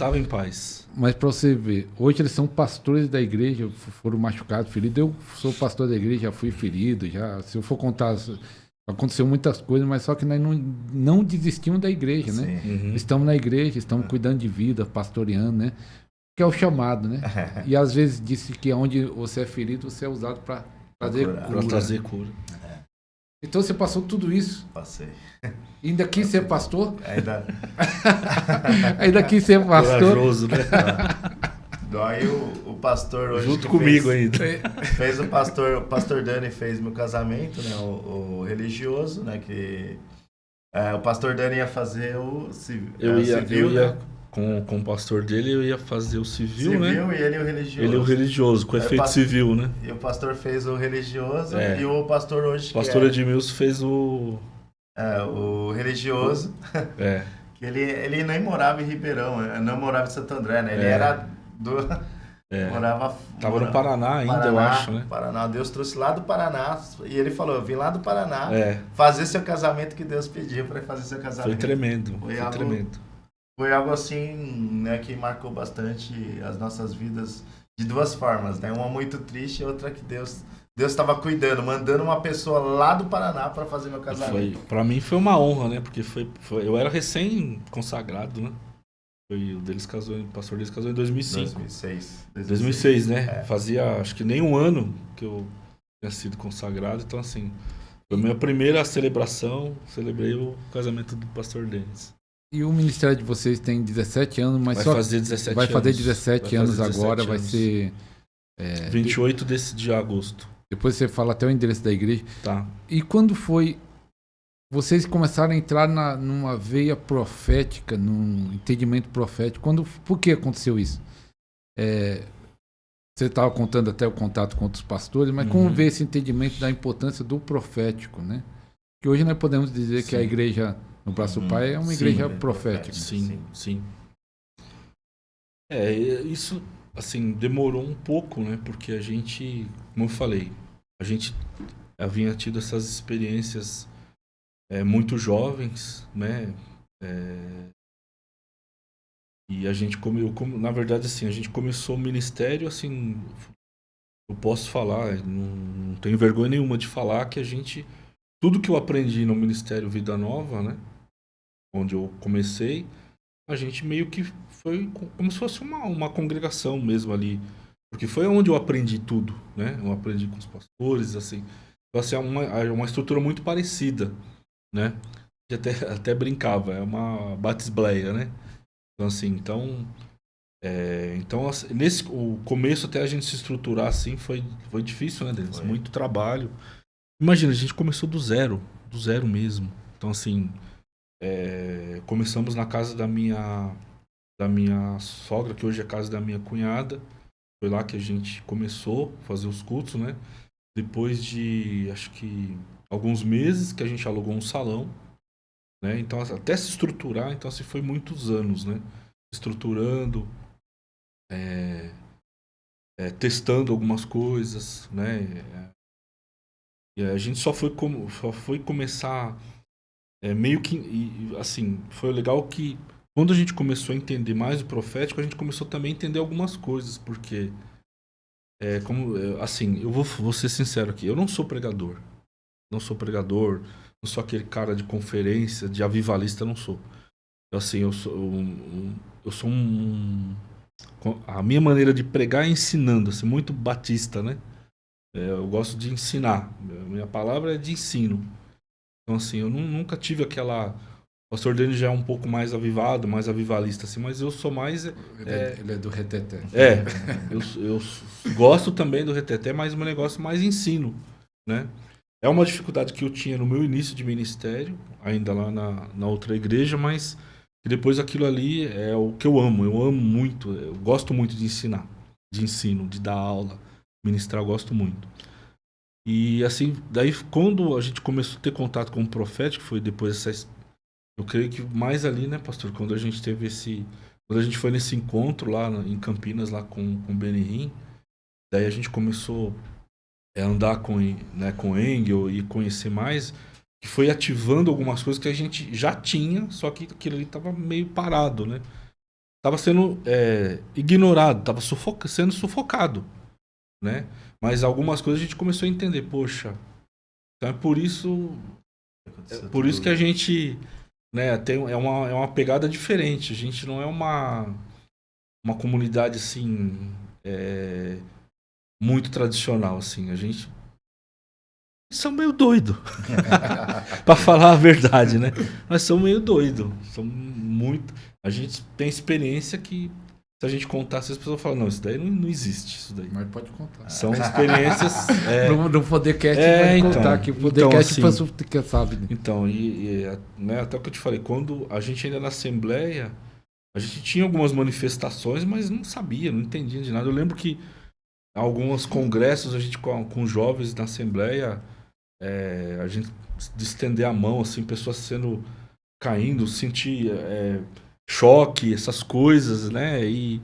estava em paz. Mas para você ver, hoje eles são pastores da igreja, foram machucados, feridos. Eu sou pastor da igreja, já fui ferido, já. Se eu for contar, aconteceu muitas coisas, mas só que nós não desistimos da igreja, né? Uhum. Estamos na igreja, estamos cuidando de vida, pastoreando, né? Que é o chamado, né? E às vezes disse que onde você é ferido, você é usado para trazer cura. Para trazer cura. Então você passou tudo isso. Passei. Ainda quis ser pastor? Ainda. Ainda quis ser pastor. Corajoso, né? Daí o pastor hoje. Junto comigo ainda. Fez o pastor Dani fez meu casamento, né? O religioso, né? Que o pastor Dani ia fazer o civil. Eu ia com o pastor dele, eu ia fazer o civil, né? E ele o religioso. Ele o religioso, com efeito civil, né? E o pastor fez o religioso e o pastor hoje. O pastor Edmilson fez o religioso. Que ele nem morava em Ribeirão, não morava em Santo André, né? Ele era do. Tava no Paraná ainda, eu acho, né? Paraná. Deus trouxe lá do Paraná e ele falou: eu vim lá do Paraná fazer seu casamento que Deus pediu para fazer seu casamento. Foi tremendo. Foi tremendo. Foi algo assim, né, que marcou bastante as nossas vidas de duas formas, né? Uma muito triste e outra que Deus estava cuidando, mandando uma pessoa lá do Paraná para fazer meu casamento. Para mim foi uma honra, né? Porque eu era recém-consagrado, né? O pastor deles casou em 2005. 2006, né? Fazia acho que nem um ano que eu tinha sido consagrado, então assim, foi a minha primeira celebração, celebrei o casamento do pastor Denis. E o ministério de vocês tem 17 anos, mas vai fazer 17 vai anos. fazer 17 anos agora, vai ser 28 de agosto. Depois você fala até o endereço da igreja. Tá. E quando foi vocês começaram a entrar numa veia profética, num entendimento profético? Por que aconteceu isso? Você estava contando até o contato com outros pastores, mas como ver esse entendimento da importância do profético, né? Que hoje nós podemos dizer que a igreja no Braço do Pai é uma igreja profética. Sim. Isso assim demorou um pouco, né? Porque a gente, como eu falei, a gente havia tido essas experiências muito jovens, né? E a gente na verdade assim, a gente começou o ministério assim, eu posso falar, não tenho vergonha nenhuma de falar que tudo que eu aprendi no Ministério Vida Nova, né? Onde eu comecei, a gente meio que foi como se fosse uma congregação mesmo ali, porque foi onde eu aprendi tudo, né? Eu aprendi com os pastores, assim, então assim, é uma estrutura muito parecida, né? A gente até brincava, é uma batisbleia, né? Então assim, o começo até a gente se estruturar assim foi difícil, né, Denis? Muito trabalho. Imagina, a gente começou do zero mesmo. Então assim, começamos na casa da minha sogra, que hoje é a casa da minha cunhada. Foi lá que a gente começou a fazer os cultos, né? Depois de, acho que, alguns meses que a gente alugou um salão, né? Então, até se estruturar, então, assim, foi muitos anos, né? Estruturando, testando algumas coisas, né? E a gente só foi começar meio que, assim, foi legal que quando a gente começou a entender mais o profético, a gente começou também a entender algumas coisas, porque assim, eu vou ser sincero aqui, eu não sou pregador, não sou aquele cara de conferência, de avivalista, não sou. Assim, eu sou a minha maneira de pregar é ensinando, assim, muito batista, né? Eu gosto de ensinar, minha palavra é de ensino. Então, assim, eu nunca tive aquela... O pastor Denis já é um pouco mais avivado, mais avivalista, assim, mas eu sou mais... Ele é do reteté. Eu gosto também do reteté, mas um negócio mais ensino, né? É uma dificuldade que eu tinha no meu início de ministério, ainda lá na outra igreja, mas depois aquilo ali é o que eu amo muito, eu gosto muito de ensinar, de ensino, de dar aula, ministrar, eu gosto muito. E assim, daí quando a gente começou a ter contato com o profético, foi depois eu creio que mais ali, né, pastor, quando a gente foi nesse encontro lá em Campinas, lá com o Benihim, daí a gente começou a andar com Engel e conhecer mais, que foi ativando algumas coisas que a gente já tinha, só que aquilo ali estava meio parado, né? estava sendo ignorado, estava sendo sufocado, né? Mas algumas coisas a gente começou a entender, poxa, então é por isso que a gente, né, é uma pegada diferente. A gente não é uma comunidade assim muito tradicional assim. A gente são meio doido, para falar a verdade, né? Nós somos meio doido, somos muito. A gente tem experiência que se a gente contasse, as pessoas falam, não, isso daí não existe, isso daí. Mas pode contar. São experiências. No Podcast pode então, contar que o Podcast então, assim, que sabe. Né? Então, né, até o que eu te falei, quando a gente ainda na Assembleia, a gente tinha algumas manifestações, mas não sabia, não entendia de nada. Eu lembro que alguns congressos, a gente com jovens na Assembleia, a gente de estender a mão, assim, pessoas caindo, sentir choque, essas coisas, né? E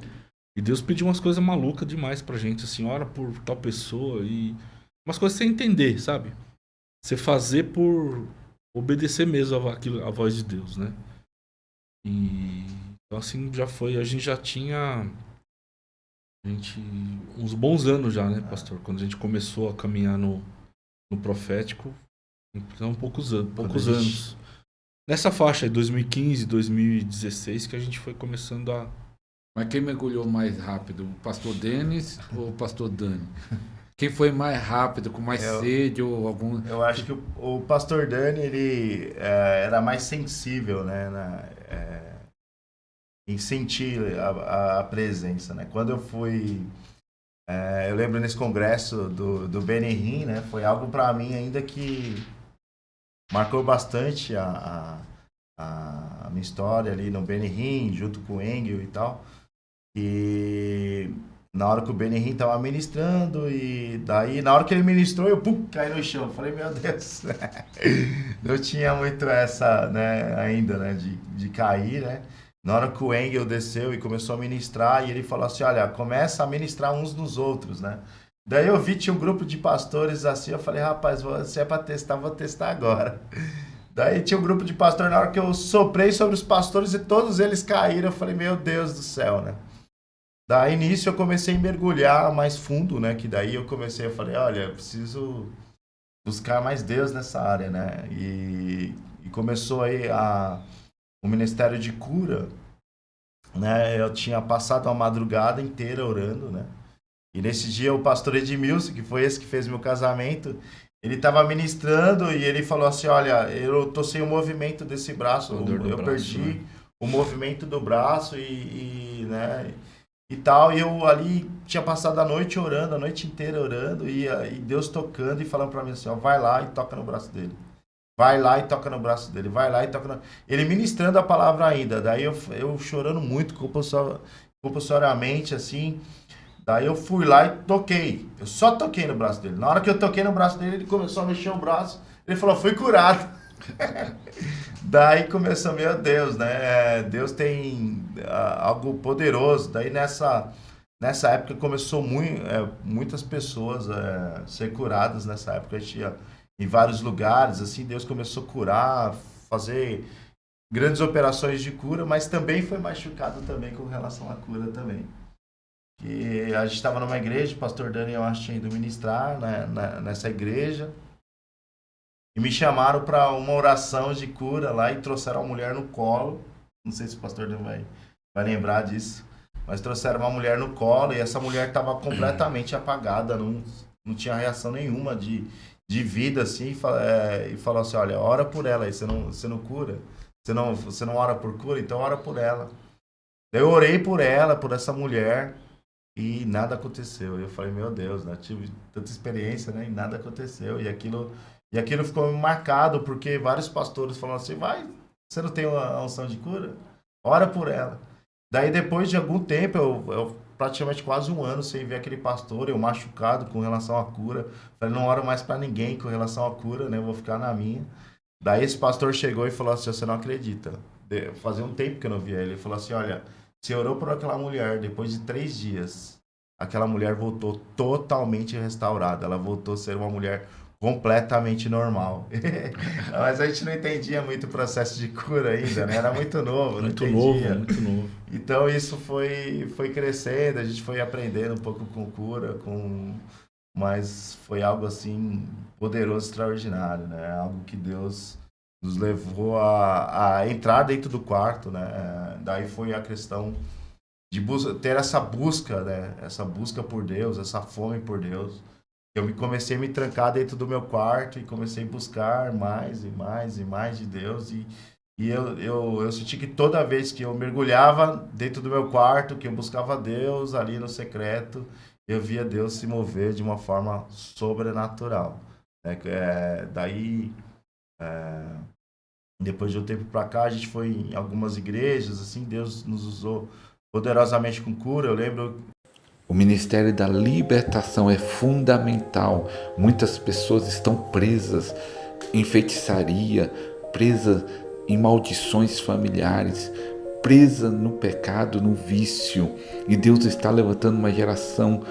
Deus pediu umas coisas malucas demais pra gente, assim, ora por tal pessoa e umas coisas sem entender, sabe? Você fazer por obedecer mesmo a voz de Deus, né? E então assim já foi, a gente já tinha uns bons anos já, né, pastor? Quando a gente começou a caminhar no profético, então poucos anos. Nessa faixa aí, 2015, 2016, que a gente foi começando a... Mas quem mergulhou mais rápido, o pastor Denis ou o pastor Dani? Quem foi mais rápido, com mais sede ou algum... Eu acho que o pastor Dani, ele era mais sensível, né? Em sentir a presença, né? Quando eu fui... eu lembro nesse congresso do Benihim, né? Foi algo para mim ainda que marcou bastante a minha história ali no Benihim, junto com o Engel e tal. E na hora que o Benihim estava ministrando, e daí na hora que ele ministrou, eu caí no chão. Falei, meu Deus, não tinha muito essa, né, ainda, né, de cair, né? Na hora que o Engel desceu e começou a ministrar, e ele falou assim, olha, começa a ministrar uns nos outros, né? Daí eu vi, tinha um grupo de pastores assim, eu falei, rapaz, se é para testar, vou testar agora. Daí tinha um grupo de pastores, na hora que eu soprei sobre os pastores e todos eles caíram, eu falei, meu Deus do céu, né? Daí nisso eu comecei a mergulhar mais fundo, né? Que daí eu falei, olha, eu preciso buscar mais Deus nessa área, né? E começou aí o ministério de cura, né? Eu tinha passado a madrugada inteira orando, né? E nesse dia o pastor Edmilson, que foi esse que fez meu casamento, ele estava ministrando e ele falou assim, olha, eu tô sem o movimento desse braço, perdi o movimento do braço né, e tal, e eu ali tinha passado a noite orando, a noite inteira orando, e Deus tocando e falando para mim assim, ó, vai lá e toca no braço dele. Vai lá e toca no braço dele, vai lá e toca no... Ele ministrando a palavra ainda, daí eu chorando muito, compulsoriamente, assim... Daí eu fui lá e toquei. Eu só toquei no braço dele. Na hora que eu toquei no braço dele, ele começou a mexer o braço. Ele falou, fui curado. Daí começou, meu Deus, né? Deus tem algo poderoso. Daí nessa época começou muitas pessoas ser curadas nessa época. A gente ia em vários lugares, assim, Deus começou a curar, fazer grandes operações de cura, mas também foi machucado também com relação à cura também. Que a gente estava numa igreja, o pastor Dani, eu acho, tinha ido ministrar, né, nessa igreja, e me chamaram para uma oração de cura lá e trouxeram uma mulher no colo. Não sei se o pastor Dani vai lembrar disso, mas trouxeram uma mulher no colo e essa mulher estava completamente apagada, não tinha reação nenhuma de vida, assim, e falou assim, olha, ora por ela aí, você não cura, você não ora por cura, então ora por ela. Eu orei por ela, por essa mulher, e nada aconteceu. Eu falei, meu Deus, né? Tive tanta experiência, né? E nada aconteceu. E aquilo ficou marcado, porque vários pastores falaram assim, você não tem uma unção de cura? Ora por ela. Daí, depois de algum tempo, eu praticamente quase um ano sem ver aquele pastor, eu machucado com relação à cura. Falei, não oro mais para ninguém com relação à cura, né? Eu vou ficar na minha. Daí esse pastor chegou e falou assim, você não acredita. Fazia um tempo que eu não via ele. Ele falou assim, olha... Você orou por aquela mulher, depois de 3 dias, aquela mulher voltou totalmente restaurada. Ela voltou a ser uma mulher completamente normal. Mas a gente não entendia muito o processo de cura ainda, né? Era muito novo, não Muito entendia. novo, muito novo. Então isso foi crescendo, a gente foi aprendendo um pouco com cura, mas foi algo assim poderoso, extraordinário, né? Algo que Deus nos levou a entrar dentro do quarto, né? Daí foi a questão de ter essa busca, né? Essa busca por Deus, essa fome por Deus. Comecei a me trancar dentro do meu quarto e comecei a buscar mais e mais e mais de Deus. E eu senti que toda vez que eu mergulhava dentro do meu quarto, que eu buscava Deus ali no secreto, eu via Deus se mover de uma forma sobrenatural. Né? Daí, depois de um tempo para cá, a gente foi em algumas igrejas, assim, Deus nos usou poderosamente com cura. Eu lembro. O ministério da libertação é fundamental. Muitas pessoas estão presas em feitiçaria, presas em maldições familiares, presas no pecado, no vício. E Deus está levantando uma geração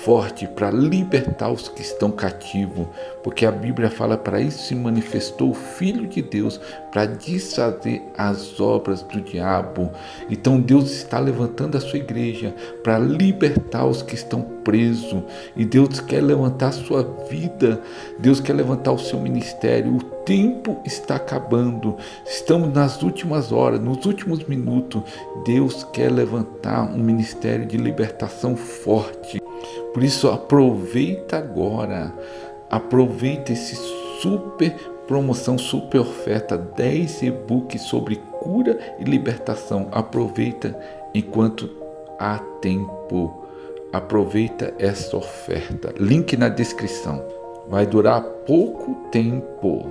forte para libertar os que estão cativos, porque a Bíblia fala: para isso se manifestou o Filho de Deus, para desfazer as obras do diabo. Então Deus está levantando a sua igreja para libertar os que estão presos, e Deus quer levantar a sua vida, Deus quer levantar o seu ministério. O tempo está acabando, estamos nas últimas horas, nos últimos minutos. Deus quer levantar um ministério de libertação forte. Por isso, aproveita agora, aproveita esse super promoção, super oferta, 10 e-books sobre cura e libertação. Aproveita enquanto há tempo, aproveita essa oferta. Link na descrição, vai durar pouco tempo.